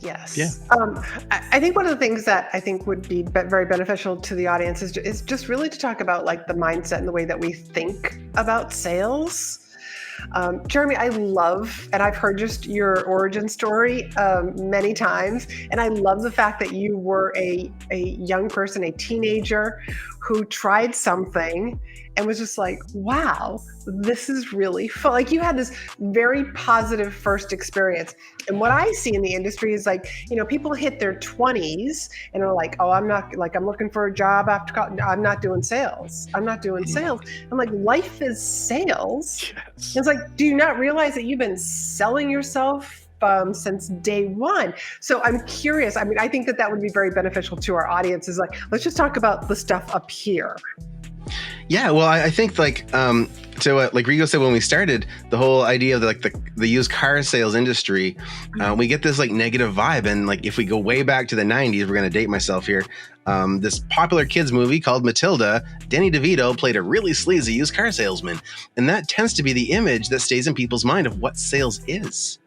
Yeah. Yes. I think one of the things that I think would be very beneficial to the audience is just really to talk about like the mindset and the way that we think about sales. Jeremy, I love, and I've heard just your origin story many times, and I love the fact that you were a young person, a teenager who tried something and was just like, wow, this is really fun. Like you had this very positive first experience. And what I see in the industry is like, people hit their 20s and are like, oh, I'm looking for a job after college. I'm not doing sales. I'm like, life is sales. Yes. It's like, do you not realize that you've been selling yourself since day one? So I'm curious. I mean, I think that would be very beneficial to our audience is like, let's just talk about the stuff up here. Yeah, well, I think like like Rigo said when we started, the whole idea of the used car sales industry, we get this like negative vibe, and like if we go way back to the 90s, we're gonna date myself here. This popular kids movie called Matilda, Danny DeVito played a really sleazy used car salesman, and that tends to be the image that stays in people's mind of what sales is.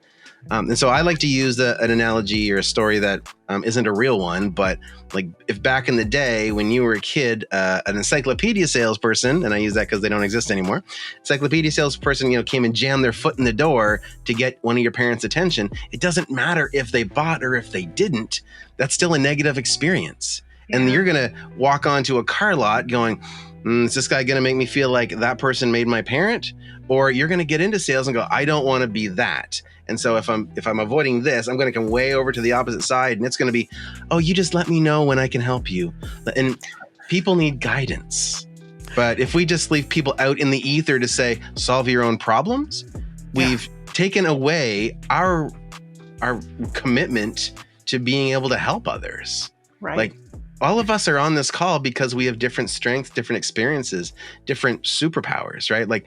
And so I like to use an analogy or a story that isn't a real one, but like if back in the day when you were a kid, an encyclopedia salesperson, and I use that because they don't exist anymore, encyclopedia salesperson, came and jammed their foot in the door to get one of your parents' attention. It doesn't matter if they bought or if they didn't. That's still a negative experience. Yeah. And you're going to walk onto a car lot going, is this guy going to make me feel like that person made my parent? Or you're going to get into sales and go, I don't want to be that. And so if I'm avoiding this, I'm going to come way over to the opposite side, and it's going to be, oh, you just let me know when I can help you. And people need guidance. But if we just leave people out in the ether to say, solve your own problems, we've taken away our commitment to being able to help others. Right. Like all of us are on this call because we have different strengths, different experiences, different superpowers, right? Like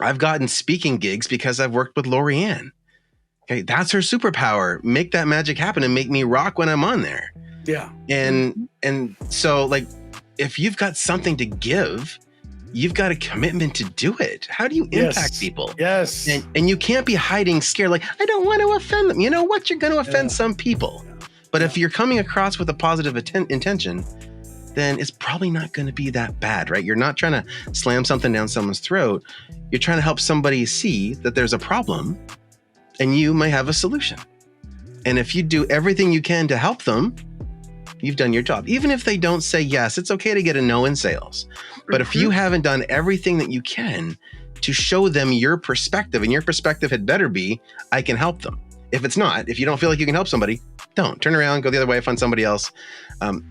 I've gotten speaking gigs because I've worked with Lorianne. Okay, that's her superpower. Make that magic happen and make me rock when I'm on there. Yeah. And so like if you've got something to give, you've got a commitment to do it. How do you impact people? Yes. And you can't be hiding scared like, I don't want to offend them. You know what? You're going to offend some people. But if you're coming across with a positive intention, then it's probably not going to be that bad, right? You're not trying to slam something down someone's throat. You're trying to help somebody see that there's a problem and you might have a solution. And if you do everything you can to help them, you've done your job. Even if they don't say yes, it's okay to get a no in sales. But if you haven't done everything that you can to show them your perspective, and your perspective had better be, I can help them. If it's not, if you don't feel like you can help somebody, don't. Turn around, go the other way, find somebody else.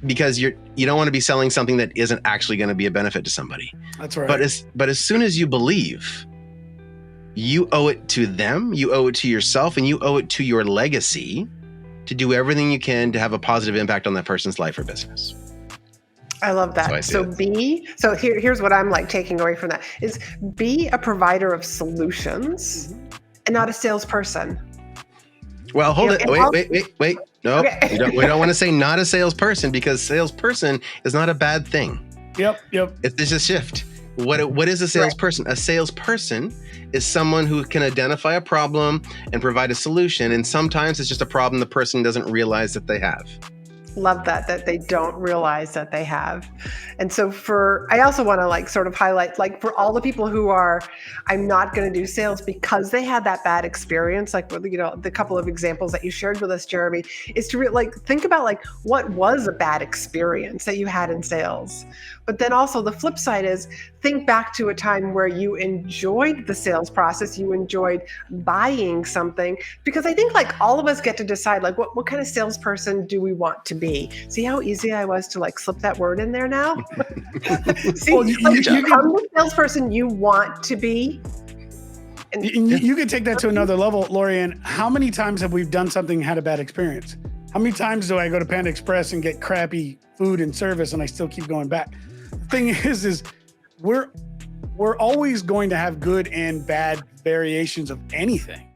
Because you don't want to be selling something that isn't actually going to be a benefit to somebody. That's right. But as soon as you believe, you owe it to them, you owe it to yourself, and you owe it to your legacy to do everything you can to have a positive impact on that person's life or business. I love that. So here's what I'm like taking away from that is be a provider of solutions and not a salesperson. Well, hold it. Wait. No, okay. we don't want to say not a salesperson, because salesperson is not a bad thing. Yep. It's a shift. What is a salesperson? Right. A salesperson is someone who can identify a problem and provide a solution. And sometimes it's just a problem the person doesn't realize that they have. Love that they don't realize that they have. And so I also want to like sort of highlight, like for all the people who are, I'm not going to do sales because they had that bad experience, like, the couple of examples that you shared with us, Jeremy, is to think about like what was a bad experience that you had in sales. But then also the flip side is think back to a time where you enjoyed the sales process, you enjoyed buying something, because I think like all of us get to decide like what kind of salesperson do we want to be. See how easy I was to like slip that word in there now? See, well, you become the salesperson you want to be. And you can take that to another level, Lorianne. How many times have we done something and had a bad experience? How many times do I go to Panda Express and get crappy food and service and I still keep going back? The thing is we're always going to have good and bad variations of anything.